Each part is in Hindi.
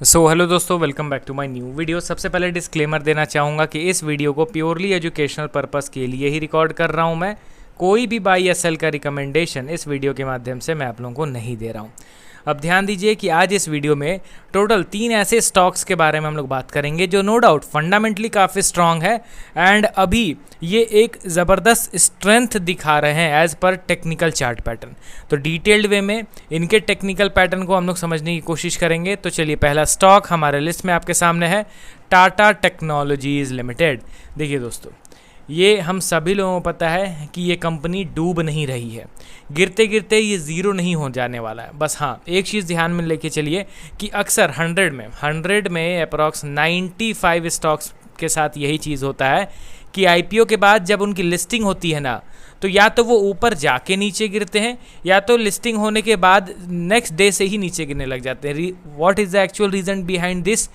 हेलो दोस्तों, welcome back to my new video. सबसे पहले डिस्क्लेमर देना चाहूँगा कि इस वीडियो को प्योरली एजुकेशनल पर्पस के लिए ही रिकॉर्ड कर रहा हूँ मैं। कोई भी बाई या सेल का रिकमेंडेशन इस वीडियो के माध्यम से मैं आप लोगों को नहीं दे रहा हूँ। अब ध्यान दीजिए कि आज इस वीडियो में टोटल 3 ऐसे स्टॉक्स के बारे में हम लोग बात करेंगे जो नो डाउट फंडामेंटली काफ़ी स्ट्रांग है एंड अभी ये एक ज़बरदस्त स्ट्रेंथ दिखा रहे हैं as per technical chart pattern. तो डिटेल्ड वे में इनके टेक्निकल पैटर्न को हम लोग समझने की कोशिश करेंगे। तो चलिए, पहला स्टॉक हमारे लिस्ट में आपके सामने है टाटा टेक्नोलॉजीज़ लिमिटेड। देखिए दोस्तों, ये हम सभी लोगों को पता है कि ये कंपनी डूब नहीं रही है, गिरते गिरते ये ज़ीरो नहीं हो जाने वाला है। बस हाँ, एक चीज़ ध्यान में लेके चलिए कि अक्सर 100 में अप्रॉक्स 95 स्टॉक्स के साथ यही चीज़ होता है कि आईपीओ के बाद जब उनकी लिस्टिंग होती है ना, तो या तो वो ऊपर जाके नीचे गिरते हैं या तो लिस्टिंग होने के बाद नेक्स्ट डे से ही नीचे गिरने लग जाते हैं। What is the actual reason behind this?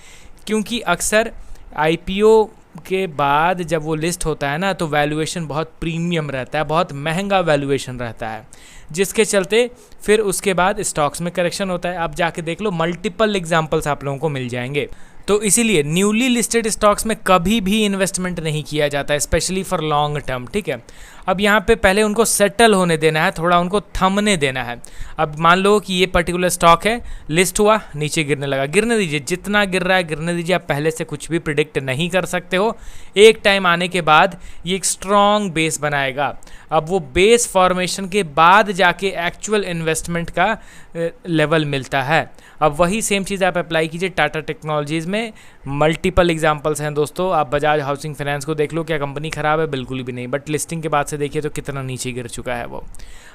क्योंकि अक्सर आईपीओ के बाद जब वो लिस्ट होता है ना, तो वैल्यूएशन बहुत प्रीमियम रहता है, बहुत महंगा वैल्यूएशन रहता है, जिसके चलते फिर उसके बाद स्टॉक्स में करेक्शन होता है। आप जाके देख लो, मल्टीपल एग्जांपल्स आप लोगों को मिल जाएंगे। तो इसीलिए न्यूली लिस्टेड स्टॉक्स में कभी भी इन्वेस्टमेंट नहीं किया जाता है, स्पेशली फॉर लॉन्ग टर्म। ठीक है, अब यहाँ पे पहले उनको सेटल होने देना है, थोड़ा उनको थमने देना है। अब मान लो कि ये पर्टिकुलर स्टॉक है, लिस्ट हुआ, नीचे गिरने लगा, गिरने दीजिए, जितना गिर रहा है गिरने दीजिए। आप पहले से कुछ भी प्रिडिक्ट नहीं कर सकते हो। एक टाइम आने के बाद ये एक स्ट्रॉन्ग बेस बनाएगा। अब वो बेस फॉर्मेशन के बाद जाके एक्चुअल इन्वेस्टमेंट का लेवल मिलता है। अब वही सेम चीज़ आप अप्लाई कीजिए टाटा टेक्नोलॉजीज़ में। मल्टीपल एग्जांपल्स हैं दोस्तों। आप बजाज हाउसिंग फाइनेंस को देख लो, क्या कंपनी ख़राब है? बिल्कुल भी नहीं, बट लिस्टिंग के बाद से देखिए तो कितना नीचे गिर चुका है वो।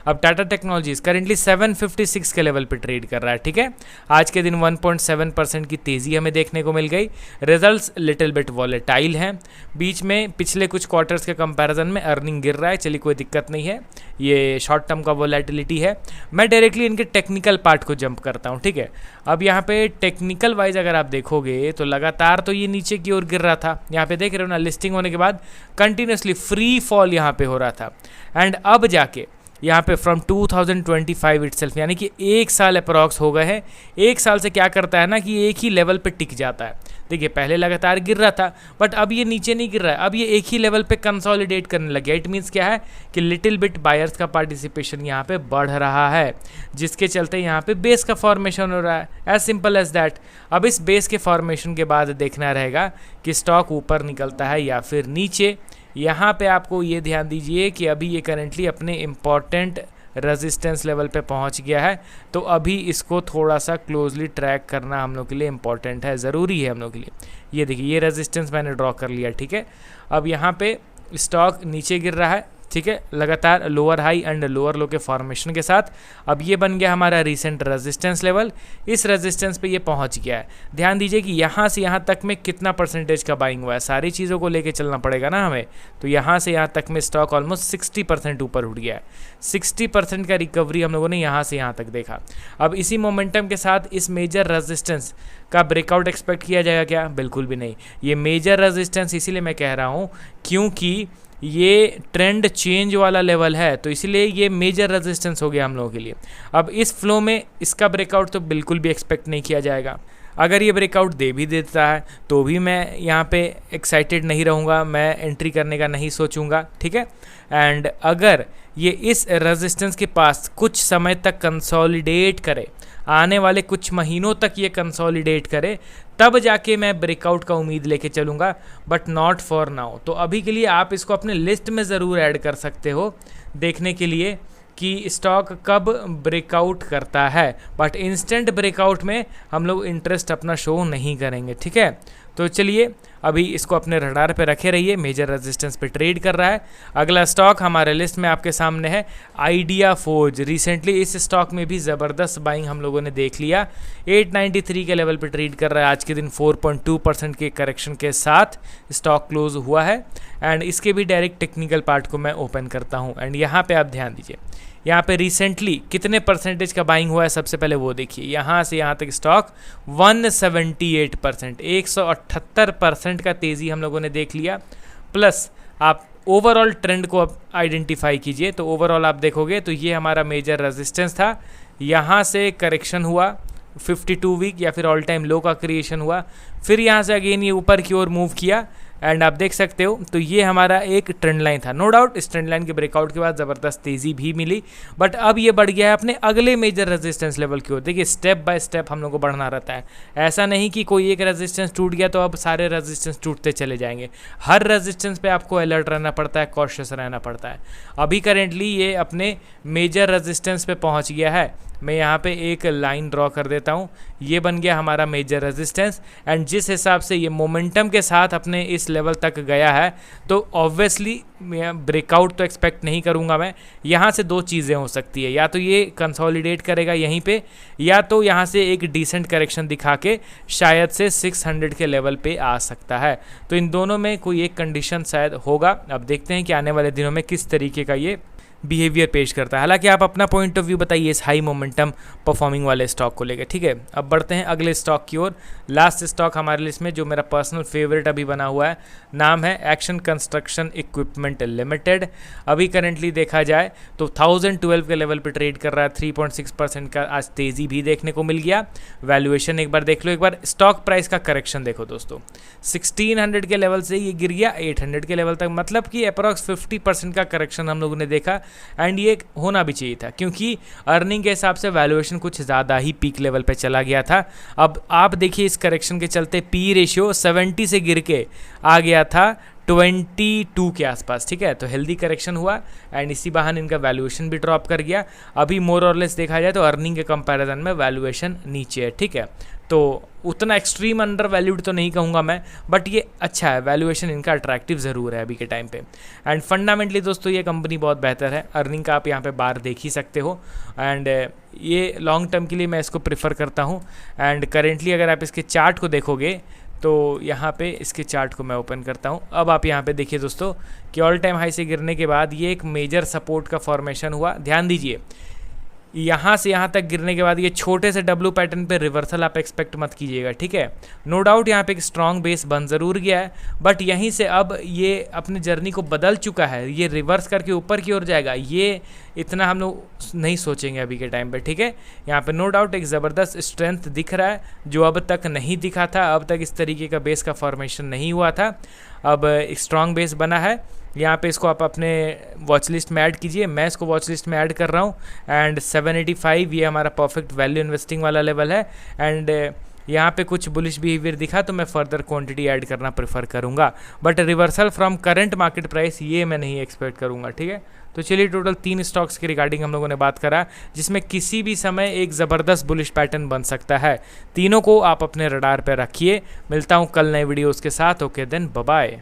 अब टाटा टेक्नोलॉजीज़ करेंटली 756 के लेवल पे ट्रेड कर रहा है। ठीक है, आज के दिन 1.7% की तेज़ी हमें देखने को मिल गई। रिजल्ट्स लिटिल बिट वॉलेटाइल हैं, बीच में पिछले कुछ क्वार्टर्स के कंपैरिजन में अर्निंग गिर रहा है। चलिए, कोई दिक्कत नहीं है, ये शॉर्ट टर्म का वॉलेटिलिटी है। मैं डायरेक्टली इनके टेक्निकल पार्ट को जंप करता हूँ। ठीक है, अब यहाँ पे टेक्निकल वाइज अगर आप देखोगे तो लगातार तो ये नीचे की ओर गिर रहा था। यहाँ पे देख रहे हो ना, लिस्टिंग होने के बाद कंटिन्यूसली फ्री फॉल यहाँ पे हो रहा था एंड अब जाके यहाँ पे फ्रॉम 2025 इटसेल्फ, यानी कि 1 साल अप्रॉक्स हो गए हैं। 1 साल से क्या करता है ना कि एक ही लेवल पे टिक जाता है। देखिए, पहले लगातार गिर रहा था बट अब ये नीचे नहीं गिर रहा है, अब ये एक ही लेवल पे कंसोलिडेट करने लग गया। इट मीन्स क्या है कि लिटिल बिट बायर्स का पार्टिसिपेशन यहाँ पे बढ़ रहा है, जिसके चलते यहाँ पे बेस का फॉर्मेशन हो रहा है। As simple as that. अब इस बेस के फॉर्मेशन के बाद देखना रहेगा कि स्टॉक ऊपर निकलता है या फिर नीचे। यहाँ पे आपको ये ध्यान दीजिए कि अभी ये करेंटली अपने इम्पॉर्टेंट रेजिस्टेंस लेवल पे पहुँच गया है, तो अभी इसको थोड़ा सा क्लोजली ट्रैक करना हम लोग के लिए इम्पॉर्टेंट है, ज़रूरी है हम लोग के लिए। ये देखिए, ये रेजिस्टेंस मैंने ड्रॉ कर लिया। ठीक है, अब यहाँ पे स्टॉक नीचे गिर रहा है। ठीक है, लगातार लोअर हाई एंड लोअर लो के फॉर्मेशन के साथ अब ये बन गया हमारा रीसेंट रेजिस्टेंस लेवल। इस रेजिस्टेंस पे ये पहुंच गया है। ध्यान दीजिए कि यहाँ से यहाँ तक में कितना परसेंटेज का बाइंग हुआ है, सारी चीज़ों को लेके चलना पड़ेगा ना हमें। तो यहाँ से यहाँ तक में स्टॉक ऑलमोस्ट 60% ऊपर उठ गया है। 60% का रिकवरी हम लोगों ने यहाँ से यहाँ तक देखा। अब इसी मोमेंटम के साथ इस मेजर रेजिस्टेंस का ब्रेकआउट एक्सपेक्ट किया जाएगा क्या? बिल्कुल भी नहीं। ये मेजर रेजिस्टेंस इसीलिए मैं कह रहा हूँ क्योंकि ये ट्रेंड चेंज वाला लेवल है, तो इसलिए ये मेजर रेजिस्टेंस हो गया हम लोगों के लिए। अब इस फ्लो में इसका ब्रेकआउट तो बिल्कुल भी एक्सपेक्ट नहीं किया जाएगा। अगर ये ब्रेकआउट दे भी देता है तो भी मैं यहाँ पे एक्साइटेड नहीं रहूँगा, मैं एंट्री करने का नहीं सोचूंगा। ठीक है, एंड अगर ये इस रेजिस्टेंस के पास कुछ समय तक कंसोलिडेट करे, आने वाले कुछ महीनों तक ये कंसोलिडेट करे, तब जाके मैं ब्रेकआउट का उम्मीद लेके चलूँगा, बट नॉट फॉर नाउ। तो अभी के लिए आप इसको अपने लिस्ट में ज़रूर ऐड कर सकते हो देखने के लिए कि स्टॉक कब ब्रेकआउट करता है, बट इंस्टेंट ब्रेकआउट में हम लोग इंटरेस्ट अपना शो नहीं करेंगे। ठीक है, तो चलिए अभी इसको अपने रडार पे रखे रहिए। मेजर रेजिस्टेंस पे ट्रेड कर रहा है। अगला स्टॉक हमारे लिस्ट में आपके सामने है आइडिया फोर्ज। रिसेंटली इस स्टॉक में भी ज़बरदस्त बाइंग हम लोगों ने देख लिया। 893 के लेवल पे ट्रेड कर रहा है। आज के दिन 4.2% के करेक्शन के साथ स्टॉक क्लोज हुआ है एंड इसके भी डायरेक्ट टेक्निकल पार्ट को मैं ओपन करता हूँ एंड यहाँ पे आप ध्यान दीजिए, यहाँ पे रिसेंटली कितने परसेंटेज का बाइंग हुआ है सबसे पहले वो देखिए। यहाँ से यहाँ तक स्टॉक 178%, 178% का तेज़ी हम लोगों ने देख लिया। प्लस आप ओवरऑल ट्रेंड को अब आइडेंटिफाई कीजिए, तो ओवरऑल आप देखोगे तो ये हमारा मेजर रेजिस्टेंस था, यहाँ से करेक्शन हुआ 52 वीक या फिर ऑल टाइम लो का क्रिएशन हुआ, फिर यहाँ से अगेन ये ऊपर की ओर मूव किया एंड आप देख सकते हो तो ये हमारा एक ट्रेंड लाइन था। नो डाउट इस ट्रेंड लाइन के ब्रेकआउट के बाद ज़बरदस्त तेज़ी भी मिली, बट अब ये बढ़ गया है अपने अगले मेजर रेजिस्टेंस लेवल की ओर। देखिए स्टेप बाय स्टेप हम लोग को बढ़ना रहता है, ऐसा नहीं कि कोई एक रेजिस्टेंस टूट गया तो अब सारे रेजिस्टेंस टूटते चले जाएंगे। हर रेजिस्टेंस पे आपको अलर्ट रहना पड़ता है, कॉशियस रहना पड़ता है। अभी करेंटली ये अपने मेजर रेजिस्टेंस पे पहुंच गया है। मैं यहाँ पे एक लाइन ड्रॉ कर देता हूँ, ये बन गया हमारा मेजर रेजिस्टेंस एंड जिस हिसाब से ये मोमेंटम के साथ अपने इस लेवल तक गया है तो ऑब्वियसली ब्रेकआउट तो एक्सपेक्ट नहीं करूँगा मैं। यहाँ से दो चीज़ें हो सकती है, या तो ये कंसोलिडेट करेगा यहीं पे, या तो यहाँ से एक डिसेंट करेक्शन दिखा के शायद से 600 के लेवल पे आ सकता है। तो इन दोनों में कोई एक कंडीशन शायद होगा। अब देखते हैं कि आने वाले दिनों में किस तरीके का ये बिहेवियर पेश करता है। हालांकि आप अपना पॉइंट ऑफ व्यू बताइए इस हाई मोमेंटम परफॉर्मिंग वाले स्टॉक को लेकर, ठीक है। अब बढ़ते हैं अगले स्टॉक की ओर। लास्ट स्टॉक हमारे लिस्ट में जो मेरा पर्सनल फेवरेट अभी बना हुआ है, नाम है एक्शन कंस्ट्रक्शन इक्विपमेंट लिमिटेड। अभी करेंटली देखा जाए तो 1012 के लेवल पे ट्रेड कर रहा है, 3.6% का आज तेज़ी भी देखने को मिल गया। वैल्यूएशन एक बार देख लो, एक बार स्टॉक प्राइस का करेक्शन देखो दोस्तों, 1600 के लेवल से ये गिर गया 800 के लेवल तक, मतलब कि अप्रॉक्स 50% का करेक्शन हम लोगों ने देखा एंड ये होना भी चाहिए था क्योंकि अर्निंग के हिसाब से वैल्यूएशन कुछ ज़्यादा ही पीक लेवल पे चला गया था। अब आप देखिए इस करेक्शन के चलते पी रेशियो 70 से गिर के आ गया था 22 के आसपास, ठीक है। तो हेल्दी करेक्शन हुआ एंड इसी बहाने इनका वैल्यूएशन भी ड्रॉप कर गया। अभी मोर और लेस देखा जाए तो अर्निंग के कंपैरिजन में वैल्यूएशन नीचे है, ठीक है। तो उतना एक्सट्रीम अंडर वैल्यूड तो नहीं कहूँगा मैं, बट ये अच्छा है, वैल्यूएशन इनका अट्रैक्टिव ज़रूर है अभी के टाइम पे। एंड फंडामेंटली दोस्तों ये कंपनी बहुत बेहतर है, अर्निंग का आप यहाँ पे बार देख ही सकते हो एंड ये लॉन्ग टर्म के लिए मैं इसको प्रेफर करता हूँ। एंड करेंटली अगर आप इसके चार्ट को देखोगे तो यहाँ पे इसके चार्ट को मैं ओपन करता हूँ। अब आप यहाँ पे देखिए दोस्तों कि ऑल टाइम हाई से गिरने के बाद ये एक मेजर सपोर्ट का फॉर्मेशन हुआ। ध्यान दीजिए यहाँ से यहाँ तक गिरने के बाद ये छोटे से डब्लू पैटर्न पे रिवर्सल आप एक्सपेक्ट मत कीजिएगा, ठीक है। नो डाउट यहाँ पे एक स्ट्रॉन्ग बेस बन ज़रूर गया है, बट यहीं से अब ये अपनी जर्नी को बदल चुका है, ये रिवर्स करके ऊपर की ओर जाएगा, ये इतना हम लोग नहीं सोचेंगे अभी के टाइम पे, ठीक है। यहाँ पे नो डाउट एक ज़बरदस्त स्ट्रेंथ दिख रहा है जो अब तक नहीं दिखा था, अब तक इस तरीके का बेस का फॉर्मेशन नहीं हुआ था, अब एक स्ट्रॉन्ग बेस बना है। यहाँ पे इसको आप अपने वॉच लिस्ट में ऐड कीजिए, मैं इसको वॉच लिस्ट में ऐड कर रहा हूँ एंड 785 ये हमारा परफेक्ट वैल्यू इन्वेस्टिंग वाला लेवल है। एंड यहाँ पे कुछ बुलिश बिहेवियर दिखा तो मैं फर्दर क्वांटिटी ऐड करना प्रेफर करूँगा, but reversal from current market price ये मैं नहीं एक्सपेक्ट करूँगा, ठीक है। तो चलिए टोटल 3 स्टॉक्स के रिगार्डिंग हम लोगों ने बात करा जिसमें किसी भी समय एक ज़बरदस्त बुलिश पैटर्न बन सकता है। तीनों को आप अपने रडार पर रखिए। मिलता हूँ कल नए वीडियोज़ के साथ। Okay then bye bye.